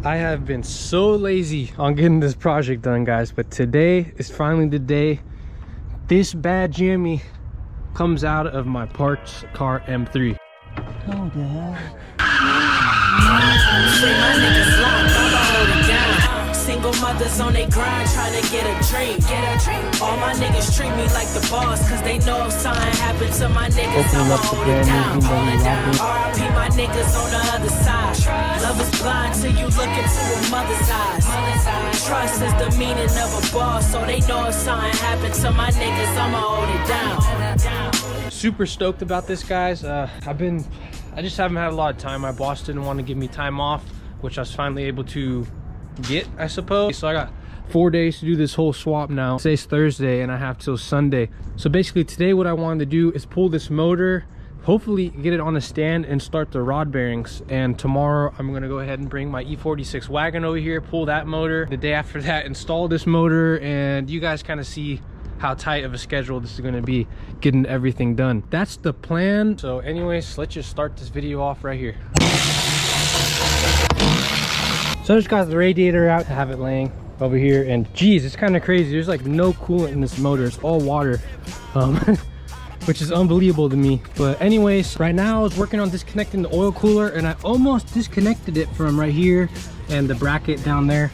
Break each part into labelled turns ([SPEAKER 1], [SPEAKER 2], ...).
[SPEAKER 1] I have been so lazy on getting this project done, guys, but today is finally the day this bad Jimmy comes out of my parked car M3.
[SPEAKER 2] Oh, the hell? Single mothers on their grind trying to get a drink. All my niggas treat me like the boss, cause they know if something happened to my niggas, I'ma hold it down. R.I.P. my niggas on the other side. Love is blind till you look into a mother's eyes. Trust is the meaning of a boss, so they know if something happened to my niggas, I'ma hold it down.
[SPEAKER 1] Super stoked about this, guys. I just haven't had a lot of time. My boss didn't want to give me time off, which I was finally able to get, I suppose. So I got 4 days to do this whole swap now. Today's Thursday and I have till Sunday. So basically today what I wanted to do is pull this motor, hopefully get it on a stand and start the rod bearings. And tomorrow I'm gonna go ahead and bring my E46 wagon over here, pull that motor. The day after that, install this motor, and you guys kind of see how tight of a schedule this is going to be getting everything done. That's the plan. So anyways, let's just start this video off right here. So I just got the radiator out. I have it laying over here, and geez, it's kind of crazy. There's like no coolant in this motor. It's all water, which is unbelievable to me. But anyways, right now I was working on disconnecting the oil cooler, and I almost disconnected it from right here and the bracket down there.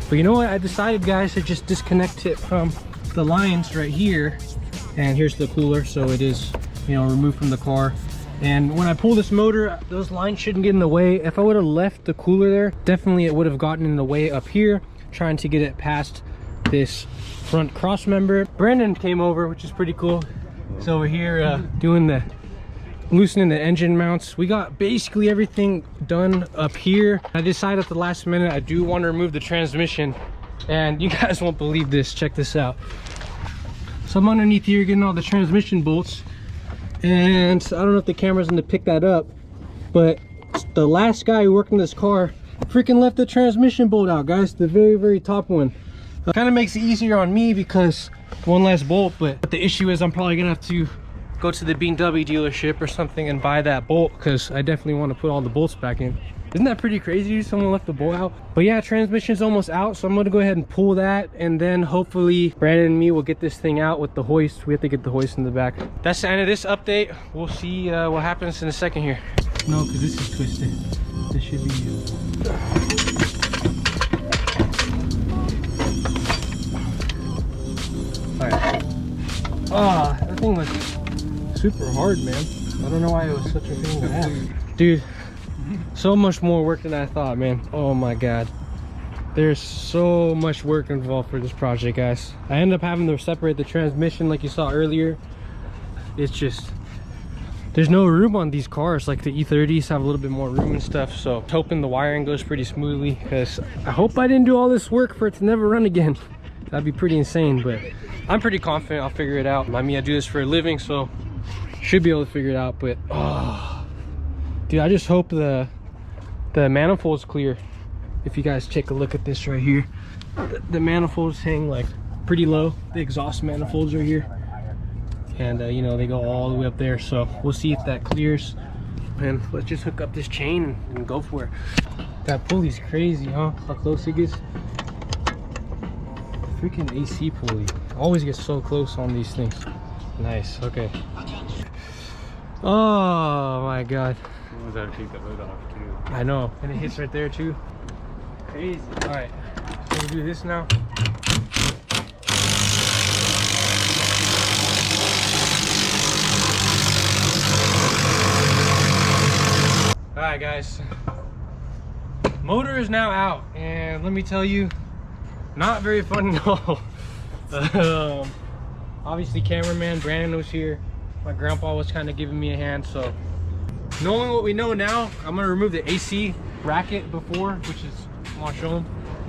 [SPEAKER 1] But you know what? I decided, guys, to just disconnect it from the lines right here, and here's the cooler, so it is, you know, removed from the car. And when I pull this motor, those lines shouldn't get in the way. If I would have left the cooler there, definitely it would have gotten in the way up here, trying to get it past this front cross member. Brandon came over, which is pretty cool. He's over here doing the loosening the engine mounts. We got basically everything done up here. I decided at the last minute I do want to remove the transmission, and you guys won't believe this. Check this out. So I'm underneath here getting all the transmission bolts, and I don't know if the camera's gonna pick that up, but the last guy who worked in this car freaking left the transmission bolt out, guys. The very top one. Kind of makes it easier on me because one less bolt, but the issue is I'm probably gonna have to go to the BMW dealership or something and buy that bolt, because I definitely want to put all the bolts back in. Isn't that pretty crazy? Someone left the bolt out. But yeah, transmission's almost out, so I'm gonna go ahead and pull that, and then hopefully Brandon and me will get this thing out with the hoist. We have to get the hoist in the back. That's the end of this update. We'll see what happens in a second here. No, because this is twisted. This should be alright. Ah, that thing was super hard, man. I don't know why it was such a thing to have. Dude, so much more work than I thought, man. Oh my god, there's so much work involved for this project, guys. I ended up having to separate the transmission like you saw earlier. It's just, there's no room on these cars. Like the E30s have a little bit more room and stuff, so hoping the wiring goes pretty smoothly, because I hope I didn't do all this work for it to never run again. That'd be pretty insane, but I'm pretty confident I'll figure it out. I mean, I do this for a living, so should be able to figure it out. But oh dude, I just hope the manifold's clear. If you guys take a look at this right here, the manifolds hang like pretty low. The exhaust manifolds are here, and you know, they go all the way up there. So we'll see if that clears, and let's just hook up this chain and go for it. That pulley's crazy, huh? How close it gets. Freaking AC pulley always gets so close on these things. Nice. Okay. Oh my god.
[SPEAKER 3] You always have to take that hood off too.
[SPEAKER 1] I know, and it hits right there too. Crazy. All right, so we'll do this now. All right, guys. Motor is now out, and let me tell you, not very fun at all. Obviously, cameraman Brandon was here. My grandpa was kind of giving me a hand, so knowing what we know now, I'm gonna remove the AC bracket before, which is, I want to show them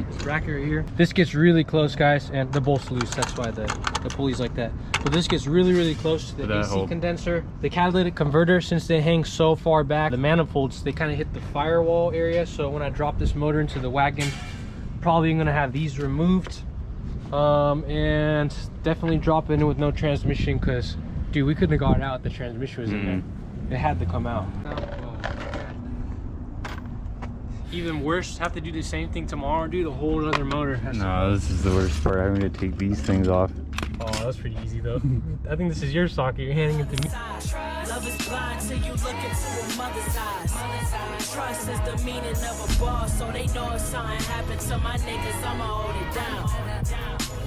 [SPEAKER 1] this bracket right here. This gets really close, guys, and the bolt's loose. That's why the pulley's like that. But this gets really close to the AC condenser. The catalytic converter, since they hang so far back, the manifolds, they kind of hit the firewall area. So when I drop this motor into the wagon, probably gonna have these removed, and definitely drop it in with no transmission, because dude, we couldn't have got it out if the transmission was in there. It had to come out. even worse, have to do the same thing tomorrow, dude. A whole other motor.
[SPEAKER 3] No, this is the worst part, having to take these things off.
[SPEAKER 1] Oh, that's pretty easy though. I think this is your socket. You're handing it to me.
[SPEAKER 2] Love is blind till you look into a mother's eyes. Trust is the meaning of a boss, so they know if something happens to my niggas, I'ma hold it down.